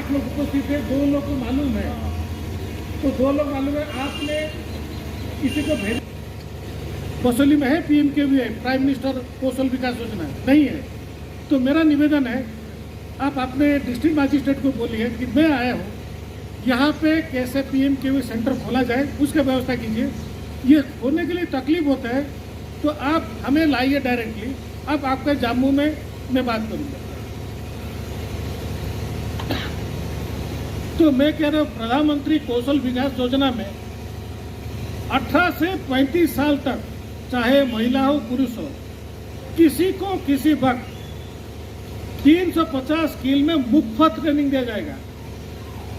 8 लोग उपस्थित थे, 2 लोग को मालूम है, तो 2 लोग मालूम है, आपने किसी को भेज कौशली में है PMKVY, प्राइम मिनिस्टर कौशल विकास योजना नहीं है। तो मेरा निवेदन है, आप अपने डिस्ट्रिक्ट मजिस्ट्रेट को बोलिए कि मैं आया हूँ, यहाँ पे कैसे PMKVY सेंटर खोला जाए उसकी व्यवस्था कीजिए। ये होने के लिए तकलीफ होता है तो आप हमें लाइए डायरेक्टली, अब आपका जम्मू में मैं बात करूँगा। तो मैं कह रहा हूँ प्रधानमंत्री कौशल विकास योजना में 18 से 35 साल तक, चाहे महिला हो पुरुष हो, किसी को किसी वक्त 350 स्किल में मुफ्त ट्रेनिंग दिया जाएगा।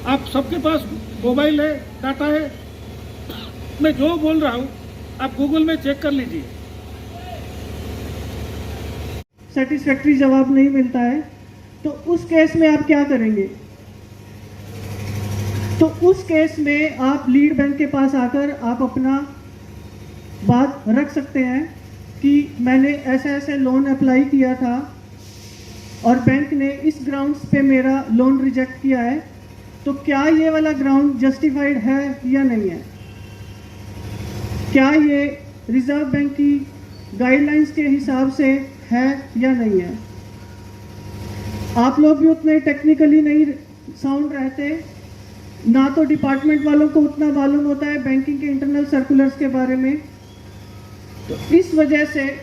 आप सबके पास मोबाइल है, डाटा है, मैं जो बोल रहा हूँ आप गूगल में चेक कर लीजिए। सेटिस्फैक्ट्री जवाब नहीं मिलता है तो उस केस में आप क्या करेंगे? तो उस केस में आप लीड बैंक के पास आकर आप अपना बात रख सकते हैं कि मैंने ऐसे ऐसे लोन अप्लाई किया था और बैंक ने इस ग्राउंड्स पे मेरा लोन रिजेक्ट किया है, तो क्या ये वाला ग्राउंड जस्टिफाइड है या नहीं है? क्या ये रिजर्व बैंक की गाइडलाइंस के हिसाब से है या नहीं है? आप लोग भी उतने टेक्निकली नहीं साउंड रहते, ना तो डिपार्टमेंट वालों को उतना मालूम होता है बैंकिंग के इंटरनल सर्कुलर्स के बारे में। तो इस वजह से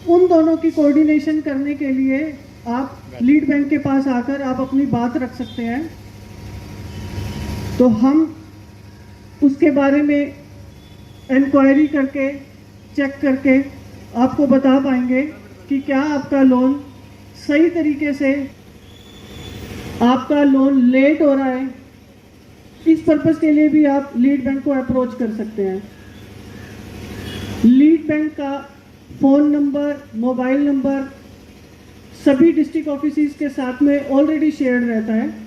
उन दोनों की कोऑर्डिनेशन करने के लिए आप लीड बैंक के पास आकर आप अपनी बात रख सकते हैं। तो हम उसके बारे में इंक्वायरी करके, चेक करके आपको बता पाएंगे कि क्या आपका लोन सही तरीके से, आपका लोन लेट हो रहा है। इस पर्पस के लिए भी आप लीड बैंक को अप्रोच कर सकते हैं। लीड बैंक का फ़ोन नंबर, मोबाइल नंबर सभी डिस्ट्रिक्ट ऑफिसेज के साथ में ऑलरेडी शेयर्ड रहता है।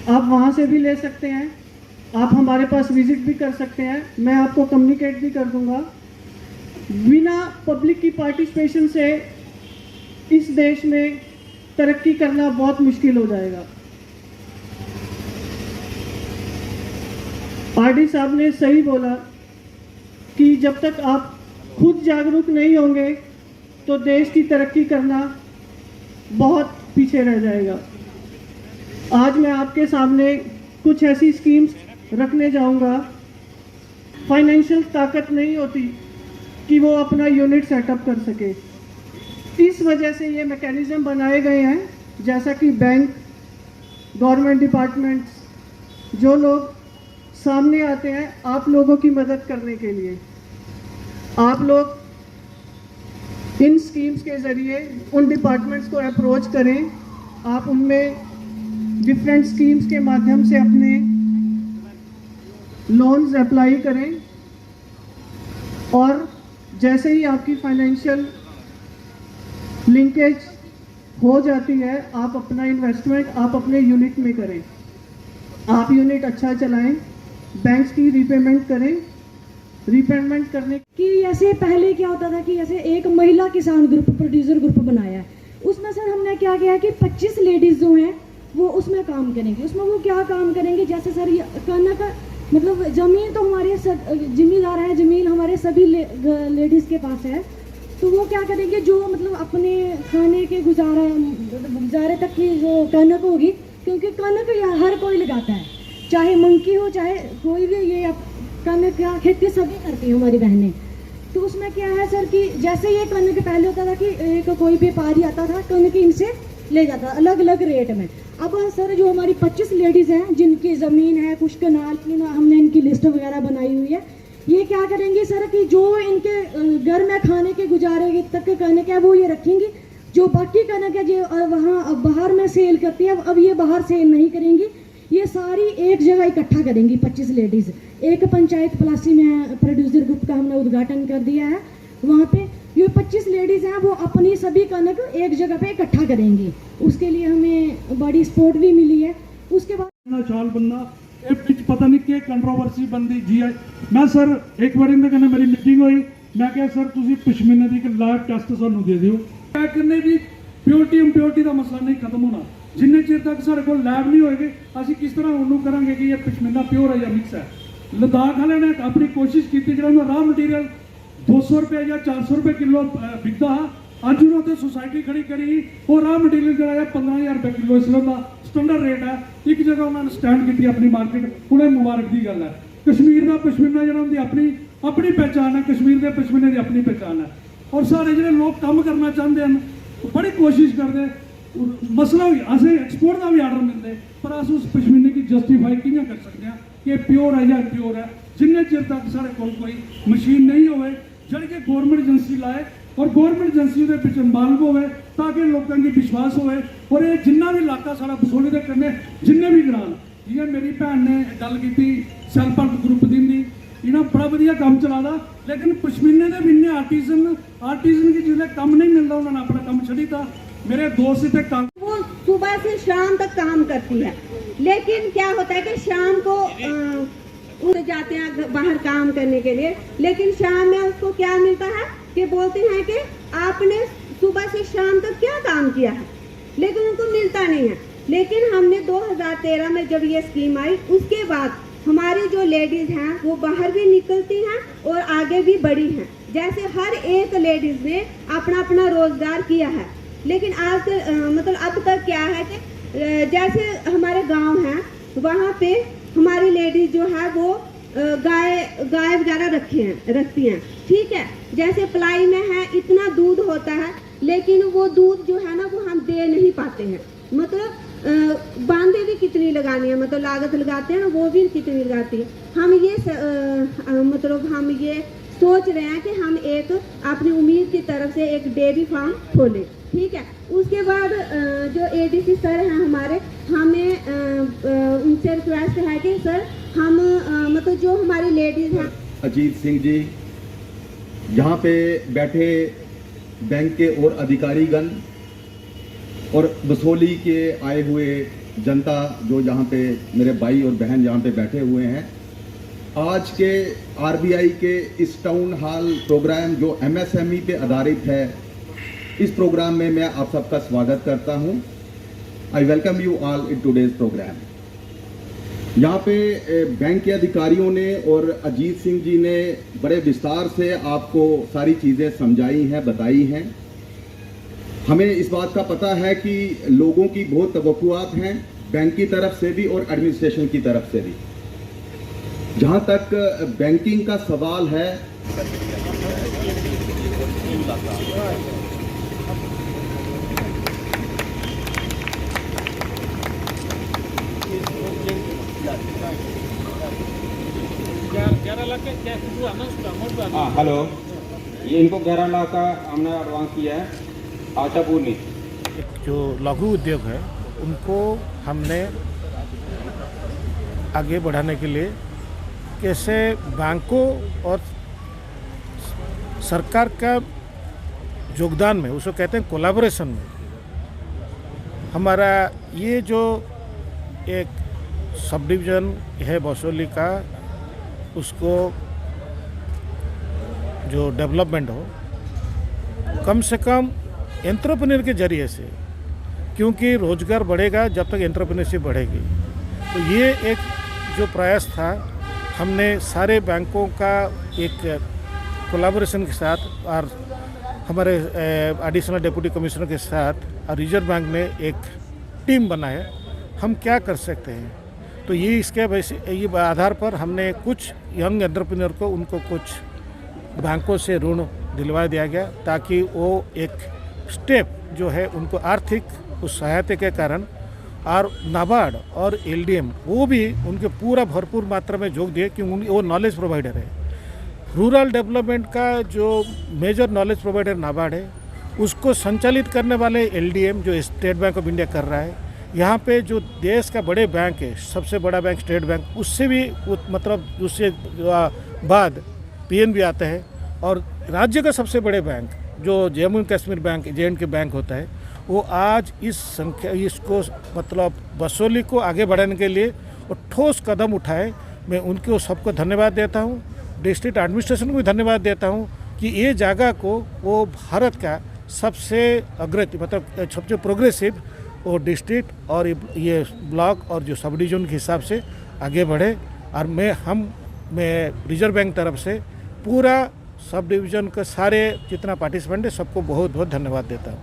आप वहाँ से भी ले सकते हैं, आप हमारे पास विजिट भी कर सकते हैं, मैं आपको कम्युनिकेट भी कर दूंगा। बिना पब्लिक की पार्टिसिपेशन से इस देश में तरक्की करना बहुत मुश्किल हो जाएगा। RD साहब ने सही बोला कि जब तक आप खुद जागरूक नहीं होंगे तो देश की तरक्की करना बहुत पीछे रह जाएगा। आज मैं आपके सामने कुछ ऐसी स्कीम्स रखने जाऊंगा। फाइनेंशियल ताकत नहीं होती कि वो अपना यूनिट सेटअप कर सके, इस वजह से ये मैकेनिज्म बनाए गए हैं, जैसा कि बैंक, गवर्नमेंट डिपार्टमेंट्स, जो लोग सामने आते हैं आप लोगों की मदद करने के लिए। आप लोग इन स्कीम्स के ज़रिए उन डिपार्टमेंट्स को अप्रोच करें, आप उनमें डिफरेंट स्कीम्स के माध्यम से अपने लोन्स अप्लाई करें और जैसे ही आपकी फाइनेंशियल लिंकेज हो जाती है आप अपना इन्वेस्टमेंट आप अपने यूनिट में करें। आप यूनिट अच्छा चलाएं, बैंक्स की रीपेमेंट करें। रीपेमेंट करने कि ऐसे पहले क्या होता था कि ऐसे एक महिला किसान ग्रुप, प्रोड्यूसर ग्रुप बनाया है, उसमें सर हमने क्या किया कि 25 लेडीज़ जो हैं वो उसमें काम करेंगी। उसमें वो क्या काम करेंगे, जैसे सर ये कनक, मतलब ज़मीन तो हमारे जिम्मेदार है, ज़मीन हमारे सभी लेडीज़ के पास है, तो वो क्या करेंगे, जो मतलब अपने खाने के गुजारे तक की जो कनक होगी, क्योंकि कनक हर कोई लगाता है, चाहे मंकी हो चाहे कोई भी, ये कनक का खेती सभी करती हैं हमारी बहनें। तो उसमें क्या है सर कि जैसे ये कनक पहले होता था कि एक कोई व्यापारी आता था, कनक इनसे ले जाता अलग अलग रेट में। अब सर जो हमारी 25 लेडीज़ हैं जिनकी ज़मीन है, कुछ कनाल, हमने इनकी लिस्ट वगैरह बनाई हुई है, ये क्या करेंगी सर कि जो इनके घर में खाने के गुजारे तक कनक है वो ये रखेंगी, जो बाकी कनक है जो वहाँ बाहर में सेल करती है, अब ये बाहर सेल नहीं करेंगी, ये सारी एक जगह इकट्ठा करेंगी 25 लेडीज़। एक पंचायत पलासी में प्रोड्यूसर ग्रुप का हमने उद्घाटन कर दिया है, वहाँ पे ये 25 लेडीज़ हैं वो अपनी सभी कनक एक जगह पे इकट्ठा करेंगी। उसके लिए हमें बड़ी सपोर्ट भी मिली है। उसके बाद शाल बनना पता नहीं कि कंट्रोवर्सी बनती जी है। मैं सर एक बार इनके कन्नै मेरी मीटिंग हुई, मैं क्या सर तुम पश्मीना की लाइव टेस्ट सानू दे दियो, कहने भी प्योरिटी इंप्योरिटी का मसला नहीं खत्म होना, जिन्ने चिर तक साढ़े को लैब नहीं होएगी ਅਸੀਂ किस तरह ਉਹਨੂੰ ਕਰਾਂਗੇ कि ये पश्मीना प्योर है या मिक्स है। लद्दाख वाले ने अपनी कोशिश की ਜਿਹੜਾ ਉਹਨਾਂ रॉ मटीरियल 200 रुपए या 400 रुपए किलो बिकता ਅੱਜ ਉਹਨਾਂ ਤੇ ਸੁਸਾਇਟੀ ਖੜੀ ਕਰੀ ਉਹ ਰॉ ਮਟੀਰੀਅਲ ਜਿਹੜਾ ਹੈ 15000 रुपए किलो ਇਸ ਦਾ ਸਟੈਂਡਰਡ ਰੇਟ ਹੈ। ਇੱਕ ਜਗ੍ਹਾ ਉਹਨਾਂ ਨੇ ਸਟੈਂਡ ਕੀਤੀ ਆਪਣੀ ਮਾਰਕੀਟ ਉਹਨੇ ਮੁਬਾਰਕ ਦੀ ਗੱਲ ਹੈ। कश्मीर का पश्मीना जो उनकी अपनी पहचान है, कश्मीर के पश्मीने की अपनी पहचान है। और सारे जो लोग काम करना चाहते हैं बड़ी कोशिश करते मसला असें एक्सपोर्ट का भी आर्डर मिलते पर अस उस पश्मीने की जस्टिफाई कि'यां कर सकते हैं कि प्योर है या प्योर है। जिन्ने चिर तक साढ़े कोई मशीन नहीं होवे ਜਿਹੜੀ कि गौरमेंट एजेंसी लाए और गौरमेंट एजेंसी के पिछले इन्वॉल्व होवे ताकि लोगों की विश्वास होवे। और ये जिन्ना भी इलाका सारा बसोली के कन्ने जिन्ने भी ग्रां जि'यां मेरी भैन ने गल की सैल्फ हेल्प ग्रुप दी इन्हें बड़ा वधिया काम चलादा लेकिन पश्मीने के भी इन्ने आर्टिजन की जिसले काम नहीं मिलता उन्होंने अपना काम छड़ी था। मेरे दोस्त इतने काम वो सुबह से शाम तक काम करती है लेकिन क्या होता है कि शाम को उड़ जाते हैं बाहर काम करने के लिए लेकिन शाम में उसको क्या मिलता है कि बोलते हैं कि आपने सुबह से शाम तक क्या काम किया है लेकिन उनको मिलता नहीं है। लेकिन हमने 2013 में जब ये स्कीम आई उसके बाद हमारी जो लेडीज हैं वो बाहर भी निकलती हैं और आगे भी बढ़ी हैं। जैसे हर एक लेडीज ने अपना अपना रोजगार किया है लेकिन आज मतलब अब तक क्या है कि जैसे हमारे गांव हैं वहाँ पे हमारी लेडीज जो है वो गाय वगैरह रखती हैं ठीक है। जैसे पलाई में है इतना दूध होता है लेकिन वो दूध जो है ना वो हम दे नहीं पाते हैं। मतलब बांधे भी कितनी लगानी है मतलब लागत लगाते हैं ना वो भी कितनी लगाती है। हम ये मतलब हम ये सोच रहे हैं कि हम एक अपनी उम्मीद की तरफ से एक डेयरी फार्म खोलें ठीक है। उसके बाद जो एडीसी सर हैं हमारे हमें उनसे रिक्वेस्ट है कि सर हम मतलब जो हमारी लेडीज हैं अजीत सिंह जी यहाँ पे बैठे बैंक के और अधिकारीगण और बसोली के आए हुए जनता जो यहाँ पे मेरे भाई और बहन यहाँ पे बैठे हुए हैं। आज के आरबीआई के इस टाउन हॉल प्रोग्राम जो एमएसएमई पे आधारित है इस प्रोग्राम में मैं आप सबका स्वागत करता हूँ। I welcome you all in today's program. यहाँ पे बैंक के अधिकारियों ने और अजीत सिंह जी ने बड़े विस्तार से आपको सारी चीज़ें समझाई हैं बताई हैं। हमें इस बात का पता है कि लोगों की बहुत तवक्कुआत हैं बैंक की तरफ से भी और एडमिनिस्ट्रेशन की तरफ से भी। जहाँ तक बैंकिंग का सवाल है हेलो ये इनको 11 लाख का हमने एडवांस किया है आशापूर्णी। जो लघु उद्योग है उनको हमने आगे बढ़ाने के लिए कैसे बैंकों और सरकार का योगदान में उसको कहते हैं कोलैबोरेशन में हमारा ये जो एक सब डिवीज़न है बसोली का उसको जो डेवलपमेंट हो कम से कम एंटरप्रेन्योर के ज़रिए से क्योंकि रोज़गार बढ़ेगा जब तक एंटरप्रेन्योरशिप बढ़ेगी। तो ये एक जो प्रयास था हमने सारे बैंकों का एक कोलैबोरेशन के साथ और हमारे एडिशनल डिप्टी कमिश्नर के साथ और रिजर्व बैंक ने एक टीम बनाया हम क्या कर सकते हैं। तो ये इसके ये आधार पर हमने कुछ यंग एंटरप्रेन्योर को उनको कुछ बैंकों से ऋण दिलवा दिया गया ताकि वो एक स्टेप जो है उनको आर्थिक उस सहायता के कारण और नाबार्ड और एलडीएम वो भी उनके पूरा भरपूर मात्रा में जोग दिए क्योंकि वो नॉलेज प्रोवाइडर है। रूरल डेवलपमेंट का जो मेजर नॉलेज प्रोवाइडर नाबार्ड है उसको संचालित करने वाले एलडीएम जो स्टेट बैंक ऑफ इंडिया कर रहा है। यहाँ पे जो देश का बड़े बैंक है सबसे बड़ा बैंक स्टेट बैंक उससे भी मतलब उससे बाद पीएनबी आता है और राज्य का सबसे बड़े बैंक जो जम्मू कश्मीर बैंक जे&के बैंक होता है वो आज इस संख्या इसको मतलब बसोली को आगे बढ़ाने के लिए वो ठोस कदम उठाए। मैं उनको सबको धन्यवाद देता हूँ, डिस्ट्रिक्ट एडमिनिस्ट्रेशन को भी धन्यवाद देता हूँ कि ये जगह को वो भारत का सबसे अग्रगति मतलब सबसे प्रोग्रेसिव वो डिस्ट्रिक्ट और ये ब्लॉक और जो सब डिवीजन के हिसाब से आगे बढ़े। और मैं रिजर्व बैंक तरफ से पूरा सब डिवीज़न के सारे जितना पार्टिसिपेंट है सबको बहुत बहुत धन्यवाद देता हूँ।